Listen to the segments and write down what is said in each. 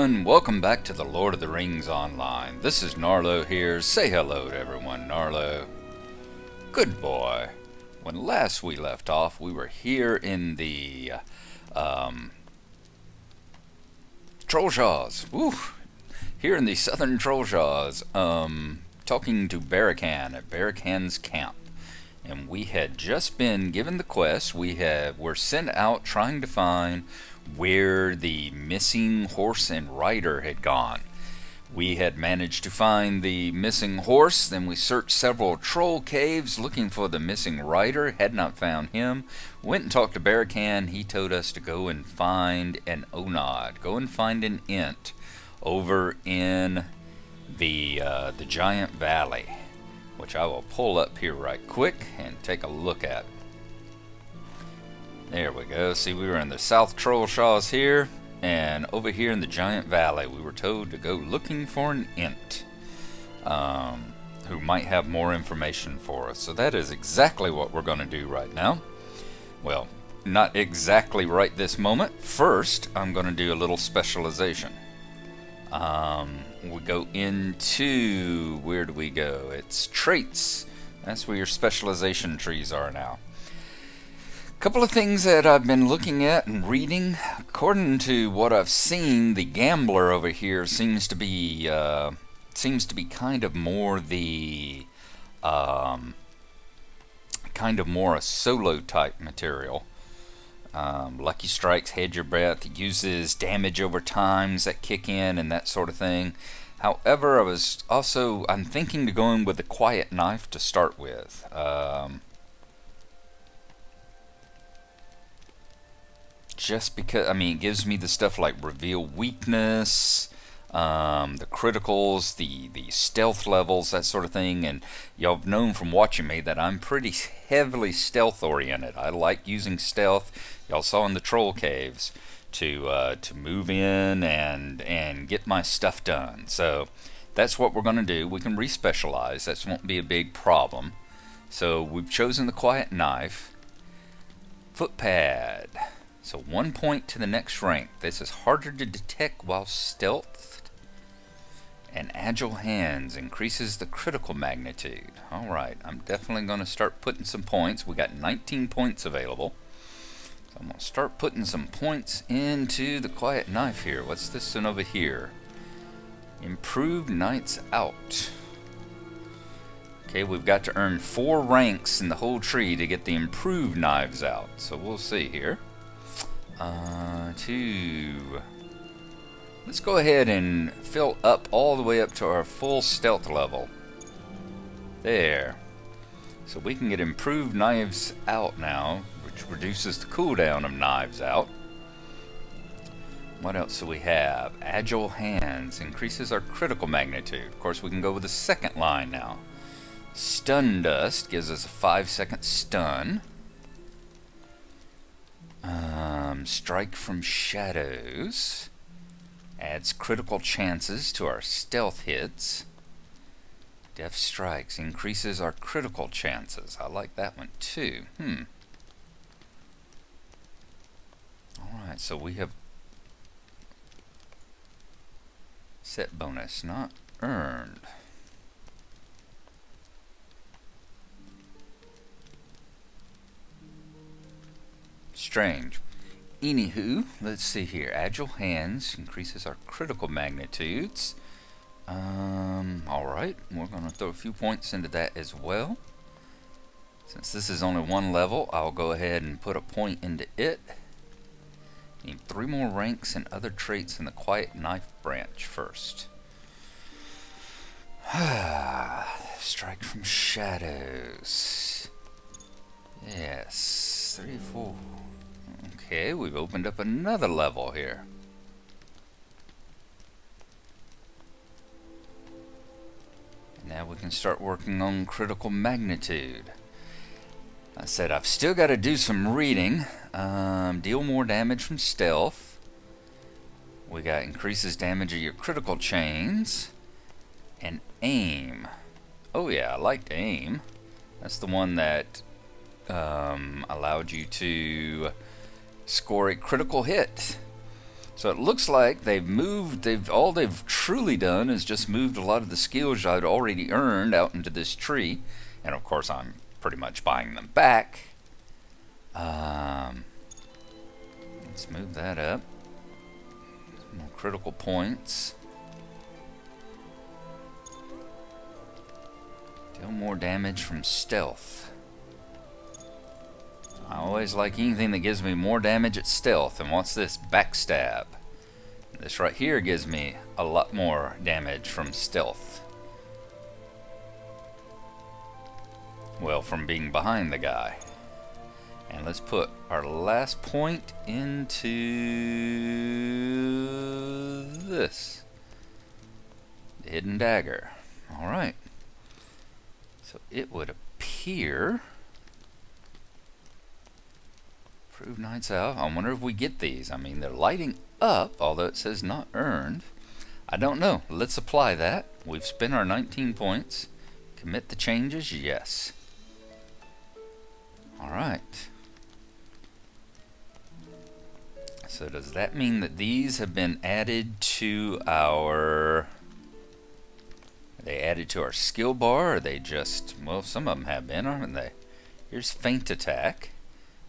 everyone, welcome back to the Lord of the Rings Online. This is Gnarlo here. Say hello to everyone, Gnarlo. Good boy. When last we left off, we were here in the Trollshaws. Woo! Here in the southern Trollshaws, talking to Barakan at Barakan's camp. And we had just been given the quest. Were sent out trying to find where the missing horse and rider had gone. We had managed to find the missing horse, then we searched several troll caves looking for the missing rider, had not found him. Went and talked to Barakan. He told us to go and find an Onod, go and find an Ent over in the giant valley, which I will pull up here right quick and take a look at. There we go. See, we were in the South Trollshaws here, and over here in the Giant Valley, we were told to go looking for an Ent who might have more information for us. So that is exactly what we're going to do right now. Well, not exactly right this moment. First, I'm going to do a little specialization. We go into, where do we go? It's traits. That's where your specialization trees are now. Couple of things that I've been looking at and reading. According to what I've seen, the gambler over here seems to be kind of more the kind of more a solo type material. Lucky strikes, hedge your breath, uses damage over times that kick in and that sort of thing. However, I'm thinking to go in with a quiet knife to start with. Just because, it gives me the stuff like reveal weakness, the criticals, the stealth levels, that sort of thing. And y'all have known from watching me that I'm pretty heavily stealth oriented. I like using stealth. Y'all saw in the troll caves to move in and get my stuff done. So that's what we're going to do. We can respecialize. That won't be a big problem. So we've chosen the quiet knife. Footpad. So 1 point to the next rank. This is harder to detect while stealthed. And agile hands increases the critical magnitude. Alright, I'm definitely going to start putting some points. We got 19 points available. So I'm going to start putting some points into the quiet knife here. What's this one over here? Improved Nights Out. Okay, we've got to earn 4 ranks in the whole tree to get the improved knives out. So we'll see here. Let's go ahead and fill up all the way up to our full stealth level. There. So we can get improved knives out now, which reduces the cooldown of knives out. What else do we have? Agile hands increases our critical magnitude. Of course, we can go with the second line now. Stun dust gives us a 5-second stun. Strike from shadows adds critical chances to our stealth hits. Death strikes increases our critical chances. I like that one too. Alright, so we have set bonus, not earned. Strange. Anywho, let's see here. Agile hands increases our critical magnitudes. Alright, we're going to throw a few points into that as well. Since this is only 1 level, I'll go ahead and put a point into it. Need 3 more ranks and other traits in the quiet knife branch first. Strike from shadows. Yes, 3, 4. Okay, we've opened up another level here. Now we can start working on critical magnitude. I said I've still got to do some reading. Deal more damage from stealth. We got increases damage of your critical chains. And aim. Oh yeah, I liked aim. That's the one that allowed you to score a critical hit. So it looks like all they've truly done is just moved a lot of the skills I'd already earned out into this tree. And of course I'm pretty much buying them back. Let's move that up. More critical points. Deal more damage from stealth. I always like anything that gives me more damage at stealth. And what's this? Backstab. This right here gives me a lot more damage from stealth. Well, from being behind the guy. And let's put our last point into this. The hidden dagger. Alright. So it would appear... Prove Knights out. I wonder if we get these. I mean, they're lighting up, although it says not earned. I don't know. Let's apply that. We've spent our 19 points. Commit the changes? Yes. Alright. So does that mean that these have been added to our... Are they added to our skill bar? Or are they just... Well, some of them have been, aren't they? Here's Feint Attack.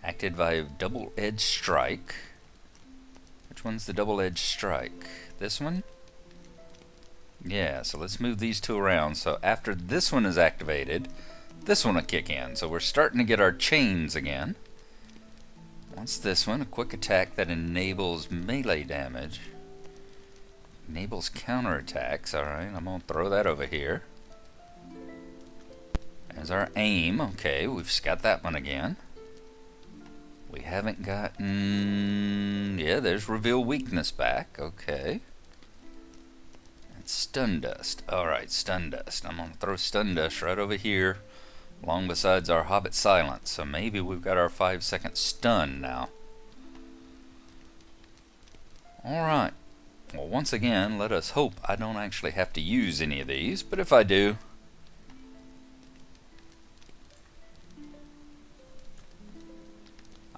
Acted by double-edged strike. Which one's the double-edged strike? This one? Yeah, so let's move these two around. So after this one is activated, this one will kick in. So we're starting to get our chains again. What's this one? A quick attack that enables melee damage. Enables counterattacks. Alright, I'm going to throw that over here. There's our aim. Okay, we've got that one again. We haven't gotten... Yeah, there's Reveal Weakness back. Okay. And Stun Dust. Alright, Stun Dust. I'm going to throw Stun Dust right over here, along besides our Hobbit Silence. So maybe we've got our 5-second stun now. Alright. Well, once again, let us hope I don't actually have to use any of these. But if I do...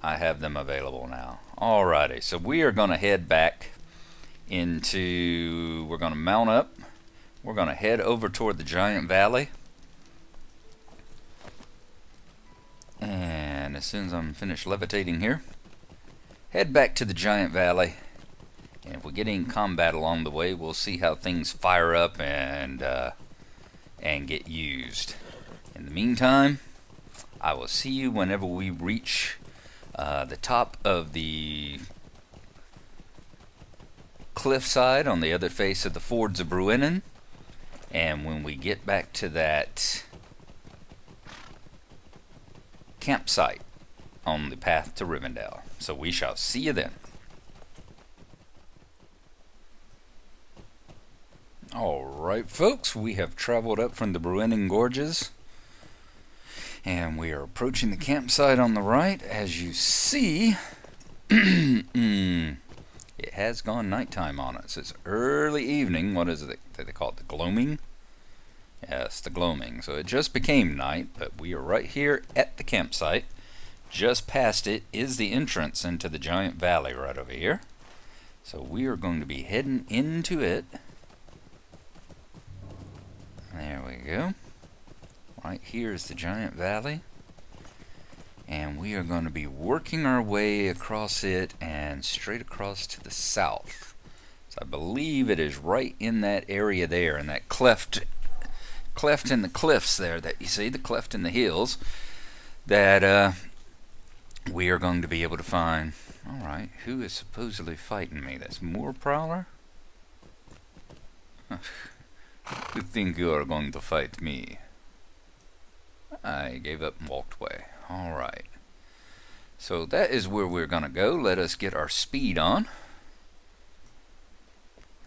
I have them available now. Alrighty, so we are going to head back into... We're going to mount up. We're going to head over toward the Giant Valley. And as soon as I'm finished levitating here, head back to the Giant Valley. And if we get in combat along the way, we'll see how things fire up and get used. In the meantime, I will see you whenever we reach... the top of the cliffside on the other face of the Fords of Bruinen, and when we get back to that campsite on the path to Rivendell. So we shall see you then. Alright folks, we have traveled up from the Bruinen Gorges. And we are approaching the campsite on the right. As you see, it has gone nighttime on us. It's early evening. What is it that they call it? The gloaming? Yes, the gloaming. So it just became night, but we are right here at the campsite. Just past it is the entrance into the Giant Valley right over here. So we are going to be heading into it. There we go. Right here is the Giant Valley, and we are going to be working our way across it and straight across to the south. So I believe it is right in that area there, in that cleft in the cliffs there that you see, the cleft in the hills, that we are going to be able to find. Alright, who is supposedly fighting me? That's Moor Prowler? You think you are going to fight me? I gave up and walked away. Alright. So that is where we're going to go. Let us get our speed on.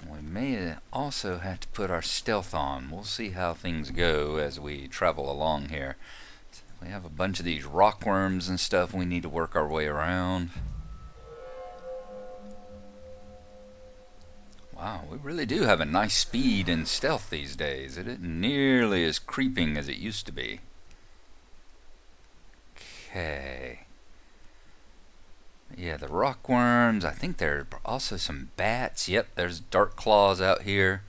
We may also have to put our stealth on. We'll see how things go as we travel along here. We have a bunch of these rockworms and stuff we need to work our way around. Wow, we really do have a nice speed and stealth these days. It isn't nearly as creeping as it used to be. Okay. Yeah, the rock worms. I think there are also some bats. Yep, there's dark claws out here.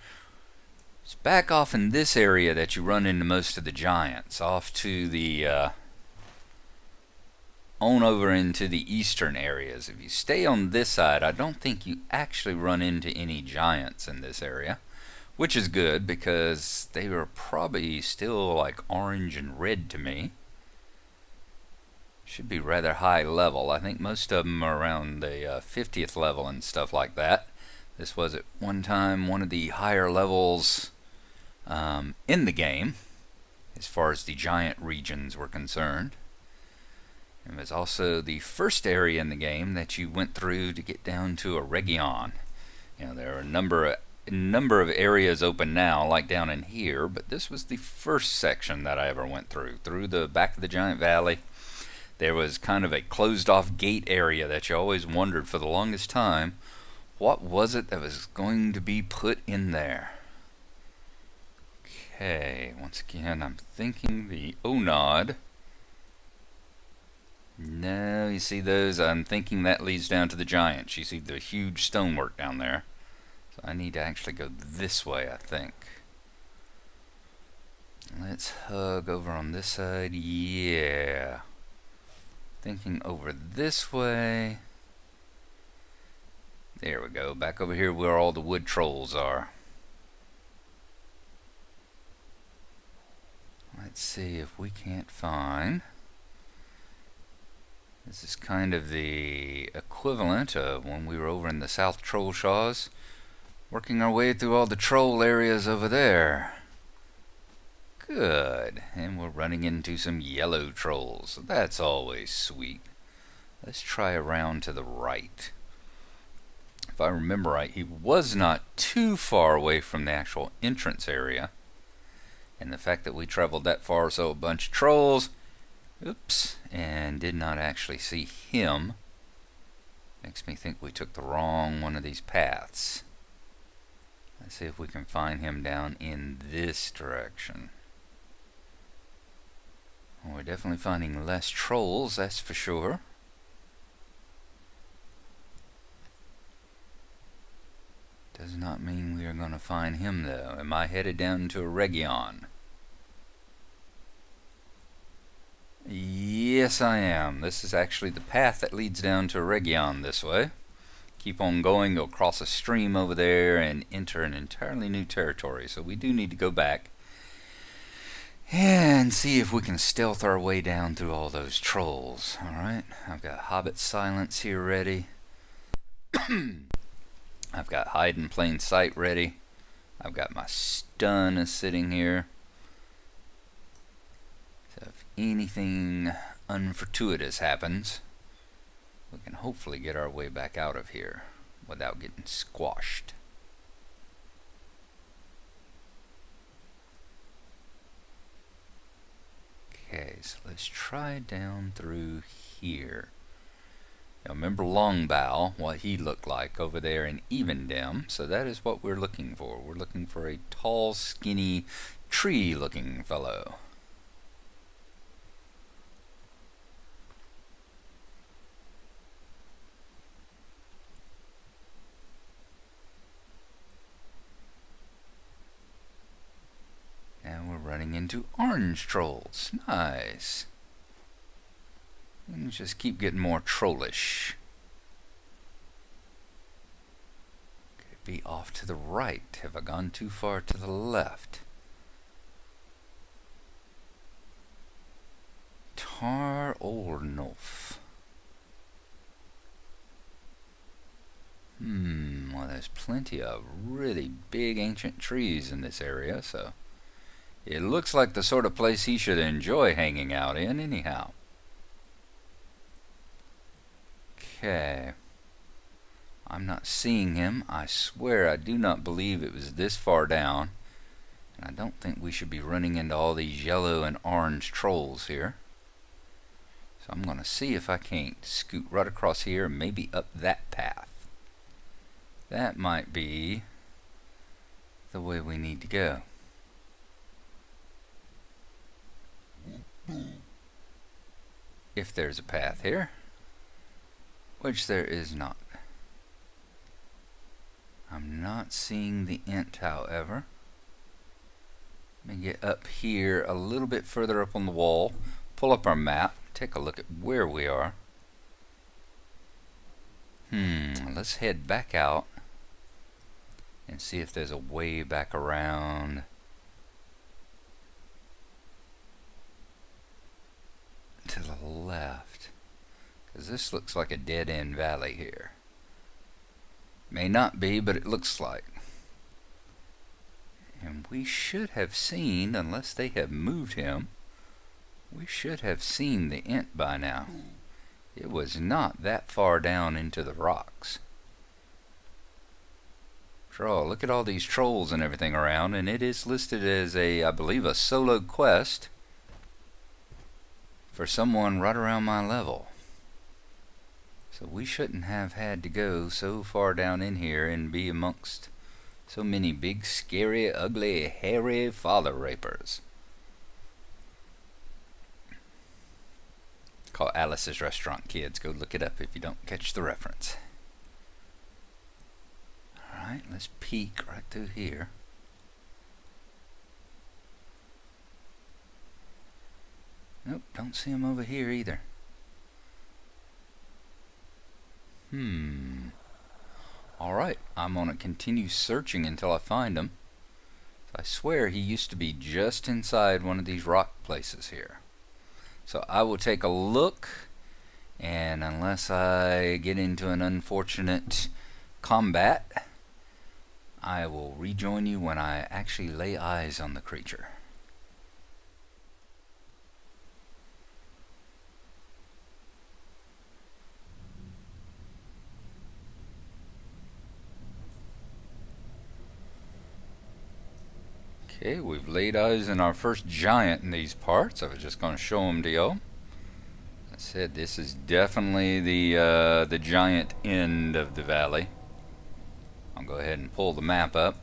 It's back off in this area that you run into most of the giants. Off to the on over into the eastern areas. If you stay on this side, I don't think you actually run into any giants in this area, which is good because they were probably still like orange and red to me. Should be rather high level. I think most of them are around the 50th level and stuff like that. This was at one time one of the higher levels in the game as far as the giant regions were concerned. It was also the first area in the game that you went through to get down to a region. You know, there are a number of areas open now, like down in here, but this was the first section that I ever went through. Through the back of the giant valley, there was kind of a closed off gate area that you always wondered for the longest time, what was it that was going to be put in there? Okay, once again, I'm thinking the Onod. No, you see those? I'm thinking that leads down to the giants. You see the huge stonework down there. So I need to actually go this way, I think. Let's hug over on this side. Yeah. Thinking over this way. There we go. Back over here where all the wood trolls are. Let's see if we can't find. This is kind of the equivalent of when we were over in the South Trollshaws, working our way through all the troll areas over there. Good. And we're running into some yellow trolls. That's always sweet. Let's try around to the right. If I remember right, he was not too far away from the actual entrance area. And the fact that we traveled that far, so a bunch of trolls, oops, and did not actually see him, makes me think we took the wrong one of these paths. Let's see if we can find him down in this direction. Well, we're definitely finding less trolls, that's for sure. Does not mean we are going to find him, though. Am I headed down to a region? Yes, I am. This is actually the path that leads down to a region this way. Keep on going, go across a stream over there, and enter an entirely new territory. So we do need to go back and see if we can stealth our way down through all those trolls. Alright, I've got Hobbit Silence here ready. I've got Hide in Plain Sight ready. I've got my Stun sitting here. So if anything unfortuitous happens, we can hopefully get our way back out of here without getting squashed. Okay, so let's try down through here. Now remember Longbow, what he looked like over there in Rivendell, so that is what we're looking for. We're looking for a tall, skinny, tree-looking fellow. And we're running into orange trolls. Nice. And just keep getting more trollish. Could it be off to the right? Have I gone too far to the left? Tar Ornolf. Well, there's plenty of really big ancient trees in this area, so it looks like the sort of place he should enjoy hanging out in anyhow. Okay. I'm not seeing him. I swear I do not believe it was this far down. And I don't think we should be running into all these yellow and orange trolls here. So I'm going to see if I can't scoot right across here and maybe up that path. That might be the way we need to go. If there's a path here. which there is not. I'm not seeing the int, however. Let me get up here a little bit further up on the wall, pull up our map, take a look at where we are. Let's head back out and see if there's a way back around. To the left, because this looks like a dead-end valley here. May not be, but it looks like. And we should have seen, unless they have moved him, we should have seen the int by now. It was not that far down into the rocks. After all, look at all these trolls and everything around, and it is listed as a, I believe, a solo quest for someone right around my level. So we shouldn't have had to go so far down in here and be amongst so many big, scary, ugly, hairy father rapers. Call Alice's Restaurant, kids. Go look it up if you don't catch the reference. Alright, let's peek right through here. Nope, don't see him over here either. Alright, I'm gonna continue searching until I find him. I swear he used to be just inside one of these rock places here. So I will take a look, and unless I get into an unfortunate combat, I will rejoin you when I actually lay eyes on the creature. Okay, we've laid eyes on our first giant in these parts. I was just going to show him to y'all. I said this is definitely the giant end of the valley. I'll go ahead and pull the map up.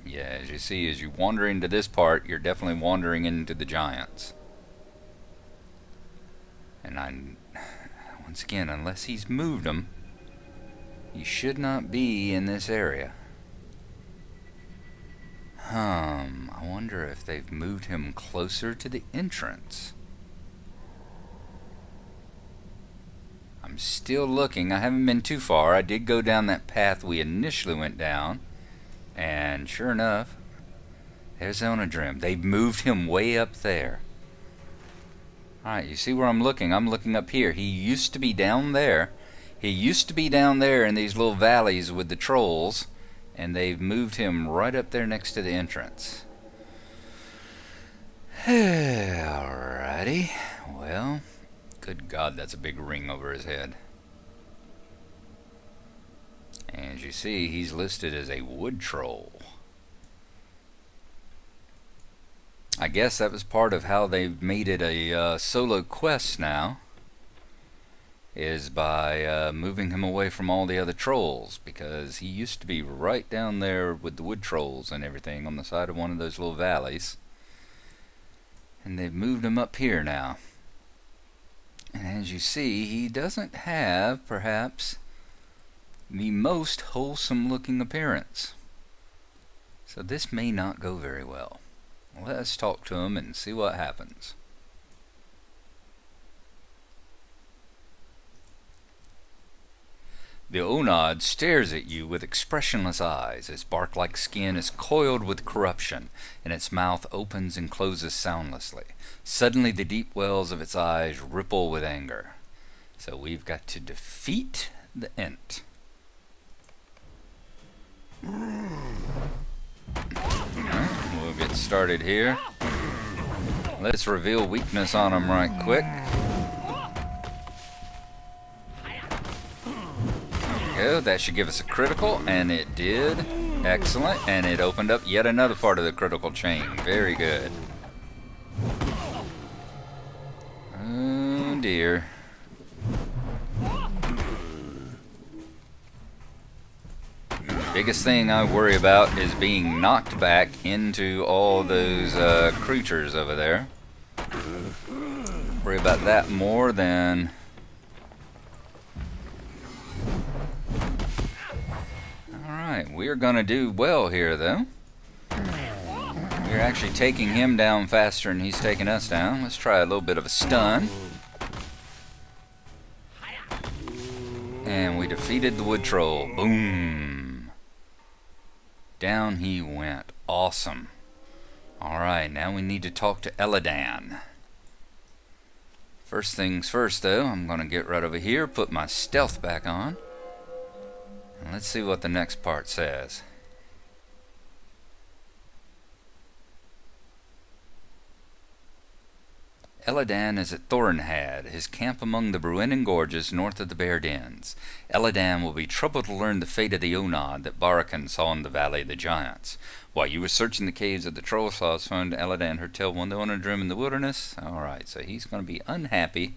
Yeah, as you see, as you wander into this part, you're definitely wandering into the giants. And once again, unless he's moved them, he should not be in this area. I wonder if they've moved him closer to the entrance. I'm still looking. I haven't been too far. I did go down that path we initially went down, and sure enough, there's Onod. They've moved him way up there. Alright, you see where I'm looking? I'm looking up here. He used to be down there. He used to be down there in these little valleys with the trolls, and they've moved him right up there next to the entrance. Alrighty. Well, good God, that's a big ring over his head. And as you see, he's listed as a wood troll. I guess that was part of how they've made it a solo quest now, is by moving him away from all the other trolls, because he used to be right down there with the wood trolls and everything on the side of one of those little valleys, and they've moved him up here now. And as you see, he doesn't have perhaps the most wholesome looking appearance, so this may not go very well. Let's talk to him and see what happens. The Onod stares at you with expressionless eyes. His bark-like skin is coiled with corruption, and its mouth opens and closes soundlessly. Suddenly the deep wells of its eyes ripple with anger. So we've got to defeat the Ent. We'll get started here. Let's reveal weakness on him right quick. Go. That should give us a critical, and it did. Excellent, and it opened up yet another part of the critical chain. Very good. Oh dear. Biggest thing I worry about is being knocked back into all those creatures over there. Worry about that more than Alright, we're gonna do well here, though. We're actually taking him down faster than he's taking us down. Let's try a little bit of a stun. And we defeated the wood troll. Boom. Down he went. Awesome. Alright, now we need to talk to Elan. First things first, though, I'm going to get right over here, put my stealth back on. And let's see what the next part says. Elan is at Thorinhad, his camp among the Bruinen Gorges north of the Bear Dens. Elan will be troubled to learn the fate of the Onod that Barakan saw in the Valley of the Giants. While you were searching the caves of the Trollshaws, found Elan her tail one the Onodrim in the wilderness. Alright, so he's going to be unhappy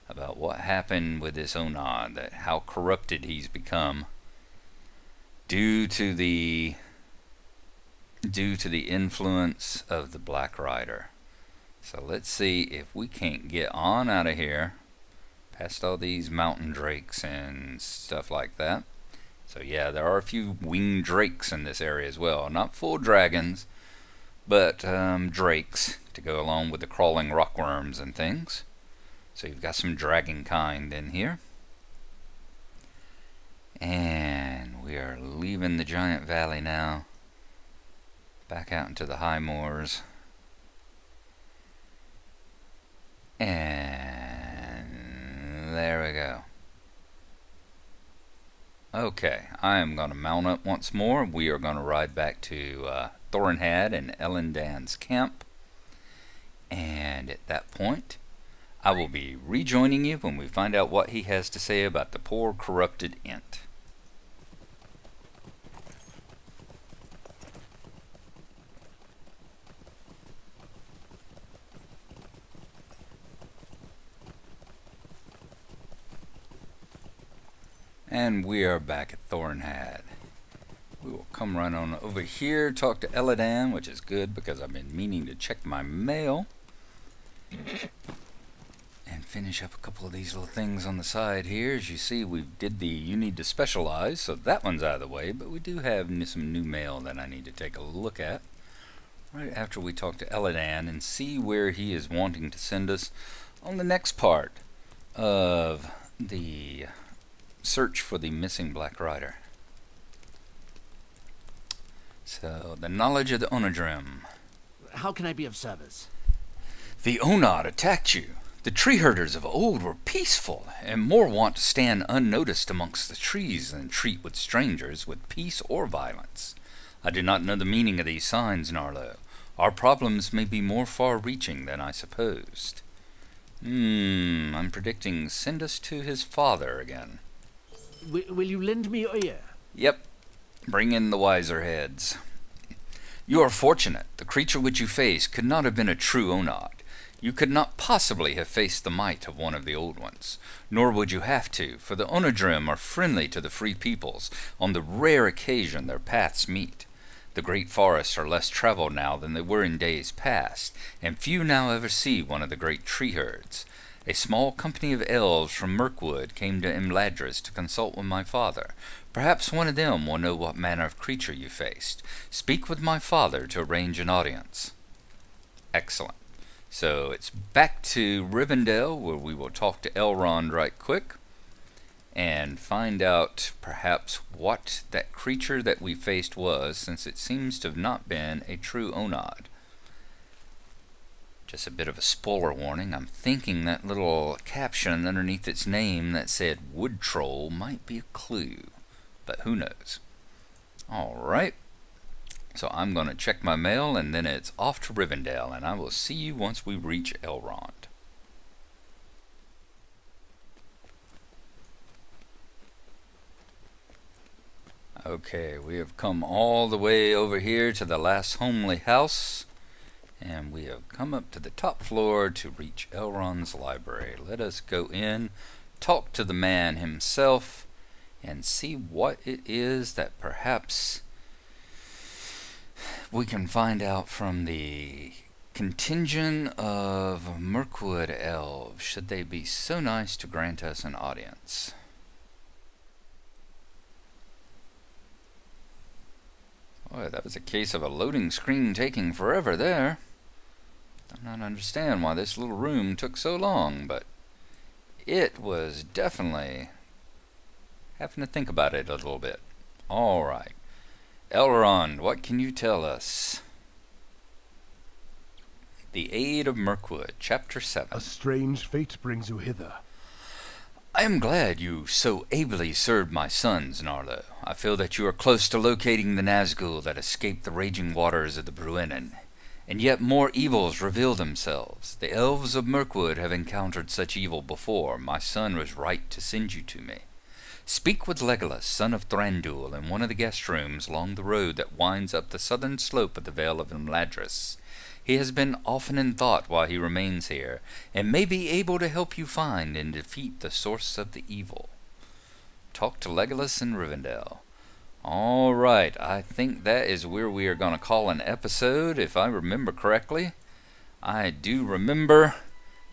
about what happened with this Onod, that how corrupted he's become due to the influence of the Black Rider. So let's see if we can't get on out of here, past all these mountain drakes and stuff like that. So yeah, there are a few winged drakes in this area as well. Not full dragons, but drakes to go along with the crawling rockworms and things. So you've got some dragon kind in here. And we are leaving the giant valley now, back out into the high moors. And there we go. Okay, I am going to mount up once more. We are going to ride back to Thorinhad and Elandan's camp. And at that point, I will be rejoining you when we find out what he has to say about the poor corrupted Ent. And we are back at Thorinhad. We will come right on over here, talk to Elan, which is good because I've been meaning to check my mail. And finish up a couple of these little things on the side here. As you see, we did the you need to specialize, so that one's out of the way. But we do have some new mail that I need to take a look at right after we talk to Elan and see where he is wanting to send us on the next part of the search for the missing Black Rider. So, the knowledge of the Onodrim. How can I be of service? The Onod attacked you. The tree herders of old were peaceful, and more wont to stand unnoticed amongst the trees than treat with strangers with peace or violence. I do not know the meaning of these signs, Gnarlo. Our problems may be more far-reaching than I supposed. I'm predicting send us to his father again. Will you lend me your ear? Yep. Bring in the wiser heads. You are fortunate. The creature which you face could not have been a true Onod. You could not possibly have faced the might of one of the old ones. Nor would you have to, for the Onodrim are friendly to the free peoples on the rare occasion their paths meet. The great forests are less traveled now than they were in days past, and few now ever see one of the great tree herds. A small company of elves from Mirkwood came to Imladris to consult with my father. Perhaps one of them will know what manner of creature you faced. Speak with my father to arrange an audience. Excellent. So it's back to Rivendell, where we will talk to Elrond right quick and find out perhaps what that creature that we faced was, since it seems to have not been a true Onod. Just a bit of a spoiler warning. I'm thinking that little caption underneath its name that said Wood Troll might be a clue, but who knows. Alright, so I'm going to check my mail and then it's off to Rivendell, and I will see you once we reach Elrond. Okay, we have come all the way over here to the last homely house. And we have come up to the top floor to reach Elrond's library. Let us go in, talk to the man himself, and see what it is that perhaps we can find out from the contingent of Mirkwood elves, should they be so nice to grant us an audience. Boy, that was a case of a loading screen taking forever there. Do not understand why this little room took so long, but it was definitely having to think about it a little bit. Alright. Elrond, what can you tell us? The Aid of Mirkwood, Chapter 7. A strange fate brings you hither. I am glad you so ably served my sons, Gnarlo. I feel that you are close to locating the Nazgul that escaped the raging waters of the Bruinen. And yet more evils reveal themselves. The elves of Mirkwood have encountered such evil before. My son was right to send you to me. Speak with Legolas, son of Thranduil, in one of the guest rooms along the road that winds up the southern slope of the Vale of Imladris. He has been often in thought while he remains here, and may be able to help you find and defeat the source of the evil. Talk to Legolas in Rivendell. Alright, I think that is where we are going to call an episode, if I remember correctly. I do remember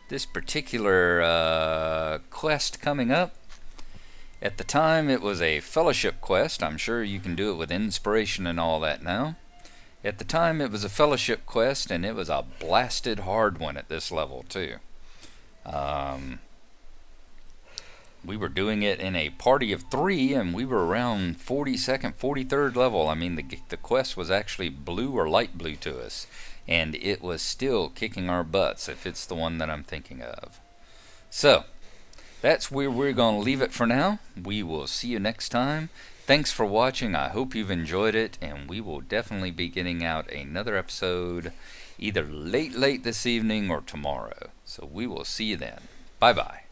this particular quest coming up. At the time, it was a fellowship quest. I'm sure you can do it with inspiration and all that now. At the time, it was a fellowship quest, and it was a blasted hard one at this level, too. We were doing it in a party of 3, and we were around 42nd, 43rd level. I mean, the quest was actually blue or light blue to us, and it was still kicking our butts, if it's the one that I'm thinking of. So, that's where we're going to leave it for now. We will see you next time. Thanks for watching. I hope you've enjoyed it, and we will definitely be getting out another episode either late this evening or tomorrow. So we will see you then. Bye-bye.